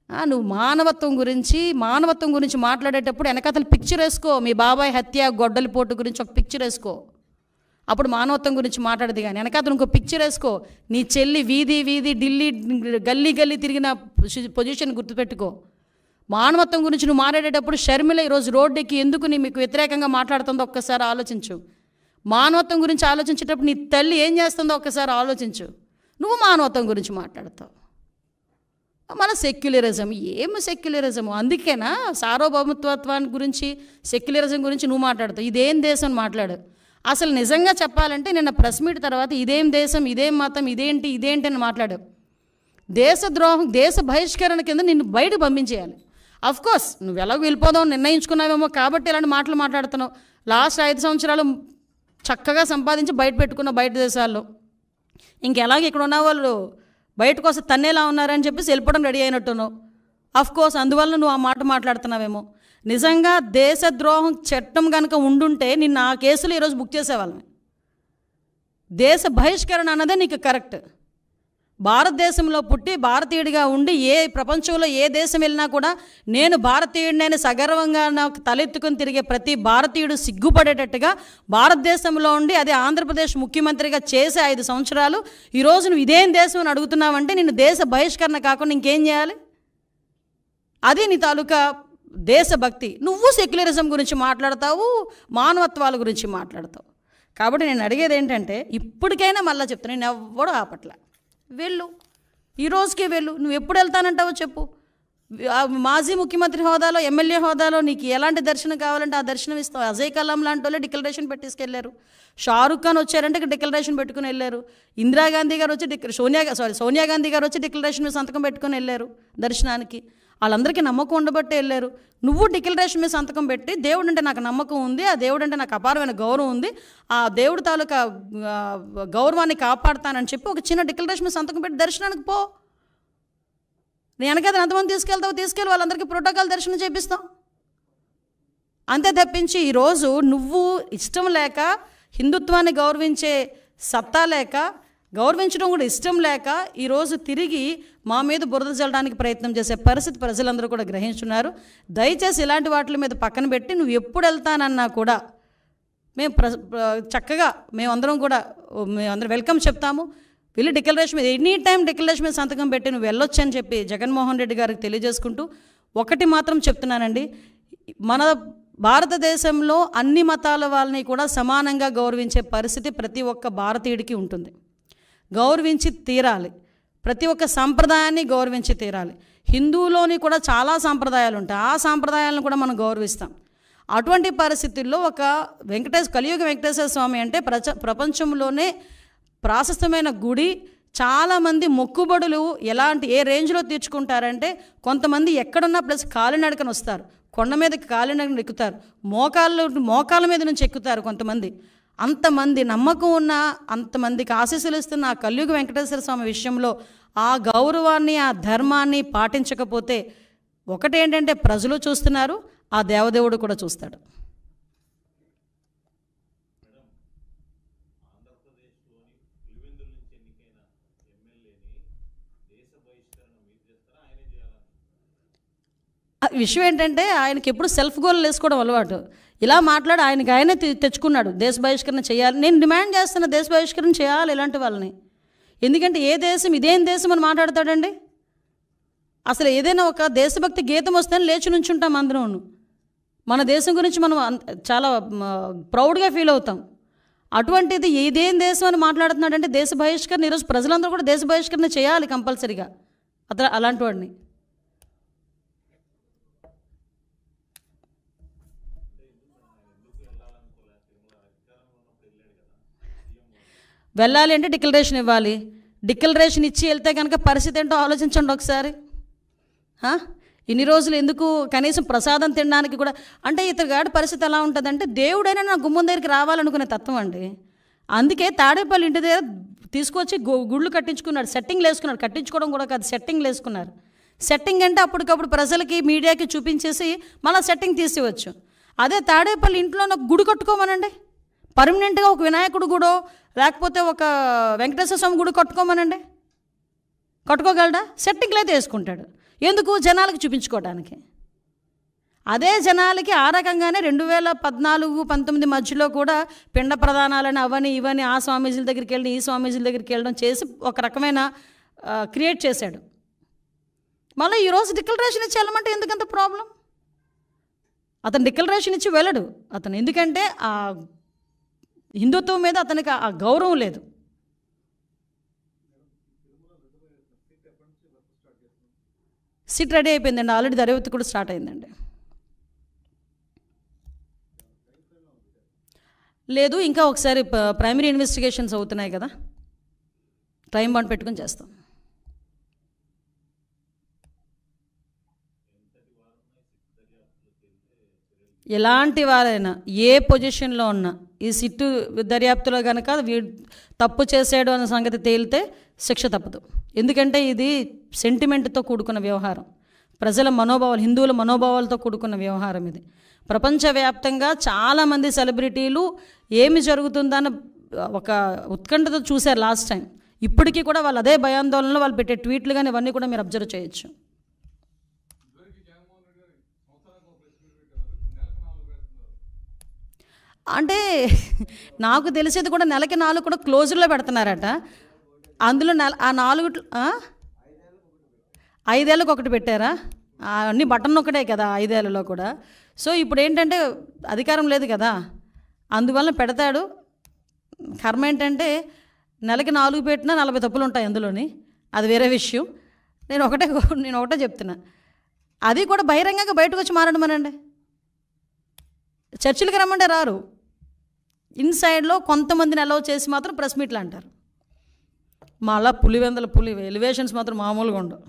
నువ్వు మానవత్వం గురించి మాట్లాడేటప్పుడు వెనకతలు పిక్చర్ వేసుకో. మీ బాబాయ్ హత్య, గొడ్డలిపోటు గురించి ఒక పిక్చర్ వేసుకో. అప్పుడు మానవత్వం గురించి మాట్లాడదు. కానీ వెనకతలు ఇంకో పిక్చర్ వేసుకో. నీ చెల్లి వీధి ఢిల్లీ గల్లీ తిరిగిన పొజిషన్ గుర్తుపెట్టుకో. మానవత్వం గురించి నువ్వు మాట్లాడేటప్పుడు షర్మిల ఈరోజు రోడ్డుకి ఎందుకు మీకు వ్యతిరేకంగా మాట్లాడుతుందో ఒక్కసారి ఆలోచించు. మానవత్వం గురించి ఆలోచించేటప్పుడు నీ తల్లి ఏం చేస్తుందో ఒక్కసారి ఆలోచించు. నువ్వు మానవత్వం గురించి మాట్లాడతావు. మన సెక్యులరిజం ఏమి సెక్యులరిజము? అందుకేనా సార్వభౌమత్వాన్ని గురించి, సెక్యులరిజం గురించి నువ్వు మాట్లాడతావు. ఇదేం దేశం అని మాట్లాడు. అసలు నిజంగా చెప్పాలంటే నిన్న ప్రెస్ మీట్ తర్వాత ఇదేం దేశం, ఇదేం మతం, ఇదేంటి అని మాట్లాడావు. దేశద్రోహం, దేశ బహిష్కరణ కింద నిన్ను బయట పంపించేయాలి. అఫ్కోర్స్ నువ్వు ఎలాగో వెళ్ళిపోదావు నిర్ణయించుకున్నావేమో కాబట్టి ఇలాంటి మాటలు మాట్లాడుతున్నావు. లాస్ట్ 5 సంవత్సరాలు చక్కగా సంపాదించి బయట పెట్టుకున్నావు బయట దేశాల్లో. ఇంకెలాగ ఇక్కడ ఉన్న వాళ్ళు బయటకు వస్తే తన్నేలా ఉన్నారని చెప్పేసి వెళ్ళిపోవడం రెడీ అయినట్టున్నావు. అఫ్కోర్స్ అందువల్ల నువ్వు ఆ మాట మాట్లాడుతున్నావేమో. నిజంగా దేశద్రోహం చట్టం కనుక ఉండుంటే నిన్ను ఆ కేసులో ఈరోజు బుక్ చేసేవాళ్ళని. దేశ బహిష్కరణ అన్నదే నీకు కరెక్ట్. భారతదేశంలో పుట్టి భారతీయుడిగా ఉండి ప్రపంచంలో ఏ దేశం వెళ్ళినా కూడా నేను భారతీయుడినని సగర్వంగా నాకు తలెత్తుకుని తిరిగే ప్రతి భారతీయుడు సిగ్గుపడేటట్టుగా భారతదేశంలో ఉండి అది ఆంధ్రప్రదేశ్ ముఖ్యమంత్రిగా చేసే 5 సంవత్సరాలు ఈరోజు నువ్వు ఇదేం దేశం అని అడుగుతున్నావంటే నిన్ను దేశ బహిష్కరణ కాకుండా ఇంకేం చేయాలి? అది నీ తాలూకా దేశభక్తి. నువ్వు సెక్యులరిజం గురించి మాట్లాడతావు, మానవత్వాల గురించి మాట్లాడతావు. కాబట్టి నేను అడిగేది ఏంటంటే ఇప్పటికైనా మళ్ళీ చెప్తాను, నేను ఎవ్వడూ ఆపట్ల. వెళ్ళు, ఈ రోజుకే వెళ్ళు. నువ్వు ఎప్పుడు వెళ్తానంటావో చెప్పు. మాజీ ముఖ్యమంత్రి హోదాలో, ఎమ్మెల్యే హోదాలో నీకు ఎలాంటి దర్శనం కావాలంటే ఆ దర్శనం ఇస్తావు. అజయ్ కలాం లాంటి వాళ్ళే డిక్లరేషన్ పెట్టేసుకెళ్ళారు. షారుఖ్ ఖాన్ వచ్చారంటే డిక్లరేషన్ పెట్టుకుని వెళ్ళారు. ఇందిరాగాంధీ గారు వచ్చి సోనియా గాంధీ గారు వచ్చి డిక్లరేషన్ మీద సంతకం పెట్టుకుని వెళ్ళారు దర్శనానికి. వాళ్ళందరికీ నమ్మకం ఉండబట్టే వెళ్ళారు. నువ్వు డిక్లరేషన్ మీద సంతకం పెట్టి దేవుడు అంటే నాకు నమ్మకం ఉంది, ఆ దేవుడు అంటే నాకు అపారమైన గౌరవం ఉంది, ఆ దేవుడు తాలూకా గౌరవాన్ని కాపాడుతానని చెప్పి ఒక చిన్న డిక్లరేషన్ మీద సంతకం పెట్టి దర్శనానికి పో. నేను వెనకైతే ఎంతమంది తీసుకెళ్ళి వాళ్ళందరికీ ప్రోటోకాల్ దర్శనం చేపిస్తాం. అంతే తప్పించి ఈరోజు నువ్వు ఇష్టం లేక, హిందుత్వాన్ని గౌరవించే సత్తా లేక, గౌరవించడం కూడా ఇష్టం లేక ఈరోజు తిరిగి మా మీద బురద చల్లడానికి ప్రయత్నం చేసే పరిస్థితి ప్రజలందరూ కూడా గ్రహించున్నారు. దయచేసి ఇలాంటి వాటి మీద పక్కన పెట్టి నువ్వు ఎప్పుడు వెళ్తానన్నా కూడా మేము చక్కగా మేమందరం వెల్కమ్ చెప్తాము. వెళ్ళి డిక్లరేషన్ మీద ఎనీ టైం డిక్లరేషన్ మీద సంతకం పెట్టి నువ్వు వెళ్ళొచ్చు అని చెప్పి జగన్మోహన్ రెడ్డి గారికి తెలియజేసుకుంటూ ఒకటి మాత్రం చెప్తున్నానండి, మన భారతదేశంలో అన్ని మతాల వాళ్ళని కూడా సమానంగా గౌరవించే పరిస్థితి ప్రతి ఒక్క భారతీయుడికి ఉంటుంది. గౌరవించి తీరాలి. ప్రతి ఒక్క సంప్రదాయాన్ని గౌరవించి తీరాలి. హిందువులోని కూడా చాలా సాంప్రదాయాలు ఉంటాయి, ఆ సాంప్రదాయాలను కూడా మనం గౌరవిస్తాం. అటువంటి పరిస్థితుల్లో ఒక కలియుగ వెంకటేశ్వర స్వామి అంటే ప్రపంచంలోనే ప్రాశస్తమైన గుడి. చాలామంది మొక్కుబడులు ఏ రేంజ్లో తీర్చుకుంటారంటే కొంతమంది ఎక్కడున్నా ప్లస్ కాలినడకన వస్తారు, కొండ మీదకి కాలినడకన ఎక్కుతారు, మోకాళ్ళ మీద నుంచి ఎక్కుతారు కొంతమంది. అంతమంది నమ్మకం ఉన్న, అంతమందికి ఆశీస్సులు ఇస్తున్న ఆ కలియుగ వెంకటేశ్వర స్వామి విషయంలో ఆ గౌరవాన్ని, ఆ ధర్మాన్ని పాటించకపోతే ఒకటేంటంటే ప్రజలు చూస్తున్నారు, ఆ దేవదేవుడు కూడా చూస్తాడు. విషయం ఏంటంటే ఆయనకి ఎప్పుడు సెల్ఫ్ గోల్ వేసుకోవడం అలవాటు. ఇలా మాట్లాడి ఆయనే తెచ్చుకున్నాడు దేశ బహిష్కరణ చేయాలి. నేను డిమాండ్ చేస్తున్న దేశ బహిష్కరణ చేయాలి ఇలాంటి వాళ్ళని. ఎందుకంటే ఏ దేశం ఇదేం దేశం అని మాట్లాడతాడండి. అసలు ఏదైనా ఒక దేశభక్తి గీతం వస్తే లేచి నుంచుంటాం అందరం. మన దేశం గురించి మనం చాలా ప్రౌడ్గా ఫీల్ అవుతాం. అటువంటిది ఇదేం దేశం అని మాట్లాడుతున్నాడంటే దేశ బహిష్కరణ. ఈరోజు ప్రజలందరూ కూడా దేశ బహిష్కరణ చేయాలి కంపల్సరీగా అలాంటి వాడిని. వెళ్ళాలి అంటే డిక్లరేషన్ ఇవ్వాలి. డిక్లరేషన్ ఇచ్చి వెళ్తే కనుక పరిస్థితి ఏంటో ఆలోచించండి ఒకసారి. ఇన్ని రోజులు ఎందుకు కనీసం ప్రసాదం తినడానికి కూడా అంటే ఇతగాడి పరిస్థితి ఎలా ఉంటుందంటే దేవుడైనా నా గుమ్మం దగ్గరికి రావాలనుకునే తత్వం అండి. అందుకే తాడేపల్లి ఇంటి దగ్గర తీసుకొచ్చి గుళ్ళు కట్టించుకున్నాడు, సెట్టింగ్లు వేసుకున్నాడు. కట్టించుకోవడం కూడా కాదు, సెట్టింగ్లు వేసుకున్నారు. సెట్టింగ్ అంటే అప్పటికప్పుడు ప్రజలకి మీడియాకి చూపించేసి మళ్ళీ సెట్టింగ్ తీసేవచ్చు. అదే తాడేపల్లి ఇంట్లో ఒక గుడి కట్టుకోమనండి, పర్మనెంట్గా ఒక వినాయకుడు గుడో లేకపోతే ఒక వెంకటేశ్వర స్వామి గుడి కట్టుకోమనండి, కట్టుకోగలడా? సెట్టింగ్లు అయితే వేసుకుంటాడు. ఎందుకు? జనాలకు చూపించుకోవడానికి. అదే జనాలకి ఆ రకంగానే 2014-19 మధ్యలో కూడా పిండ ప్రదానాలని అవని ఇవని ఆ స్వామీజీల దగ్గరికి వెళ్ళి ఈ స్వామీజీల దగ్గరికి వెళ్ళడం చేసి ఒక రకమైన క్రియేట్ చేశాడు. మళ్ళీ ఈరోజు డిక్లరేషన్ ఇచ్చి వెళ్ళమంటే ఎందుకంత ప్రాబ్లం? అతను డిక్లరేషన్ ఇచ్చి వెళ్ళడు అతను, ఎందుకంటే ఆ హిందుత్వం మీద అతనికి ఆ గౌరవం లేదు. సిట్ రెడీ అయిపోయిందండి, ఆల్రెడీ దర్యాప్తు కూడా స్టార్ట్ అయిందండి. లేదు, ఇంకా ఒకసారి ప్రైమరీ ఇన్వెస్టిగేషన్స్ అవుతున్నాయి కదా, టైం బాండ్ పెట్టుకొని చేస్తాం. ఎలాంటి వారైనా ఏ పొజిషన్లో ఉన్నా ఈ సిట్టు దర్యాప్తులో కనుక తప్పు చేసాడు అన్న సంగతి తేలితే శిక్ష తప్పదు. ఎందుకంటే ఇది సెంటిమెంట్తో కూడుకున్న వ్యవహారం, ప్రజల మనోభావాలు, హిందువుల మనోభావాలతో కూడుకున్న వ్యవహారం ఇది. ప్రపంచవ్యాప్తంగా చాలామంది సెలబ్రిటీలు ఏమి జరుగుతుందని ఒక ఉత్కంఠతో చూశారు లాస్ట్ టైం. ఇప్పటికీ కూడా వాళ్ళు అదే భయాందోళనలో వాళ్ళు పెట్టే ట్వీట్లు కానీ ఇవన్నీ కూడా మీరు అబ్జర్వ్ చేయొచ్చు. అంటే నాకు తెలిసేది కూడా నెలకి 4 కూడా క్లోజుల్లో పెడుతున్నారట. అందులో ఆ 4 5 ఏళ్ళకి ఒకటి పెట్టారా? అన్నీ బటన్ ఒకటే కదా 5 ఏళ్ళలో కూడా. సో ఇప్పుడు ఏంటంటే అధికారం లేదు కదా, అందువల్ల పెడతాడు. కర్మ ఏంటంటే నెలకి 4 పెట్టినా 40 తప్పులు ఉంటాయి అందులోని, అది వేరే విషయం. నేను ఒకటే చెప్తున్నా, అది కూడా బహిరంగంగా బయటకు వచ్చి మారడమనండి. చర్చిలకి రమ్మంటే రారు, ఇన్సైడ్లో కొంతమందిని అలౌ చేసి మాత్రం ప్రెస్ మీట్లు అంటారు. మళ్ళా పులి ఎలివేషన్స్ మాత్రం మామూలుగా ఉండవు.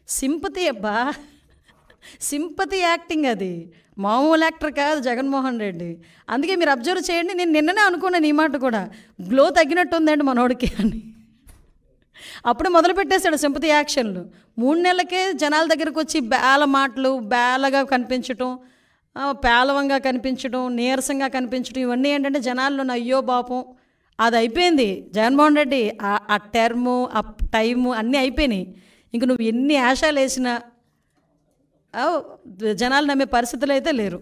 సింపతి అబ్బా, సింపతి యాక్టింగ్, అది మామూలు యాక్టర్ కాదు జగన్మోహన్ రెడ్డి. అందుకే మీరు అబ్జర్వ్ చేయండి, నేను నిన్ననే అనుకున్నాను ఈ మాట కూడా, గ్లో తగ్గినట్టు ఉందండి మనోడికి అని. అప్పుడే మొదలు పెట్టేశాడు సింపతి యాక్షన్లు. 3 నెలలకే జనాల దగ్గరకు వచ్చి బేల మాటలు, బేలగా కనిపించటం, పేలవంగా కనిపించడం, నీరసంగా కనిపించడం, ఇవన్నీ ఏంటంటే జనాల్లో అయ్యో పాపం అది అయిపోయింది. జగన్మోహన్ రెడ్డి ఆ టర్ము, ఆ టైము అన్నీ అయిపోయినాయి. ఇంక నువ్వు ఎన్ని ఆశాలు వేసినా జనాలు నమ్మే పరిస్థితులు అయితే లేరు.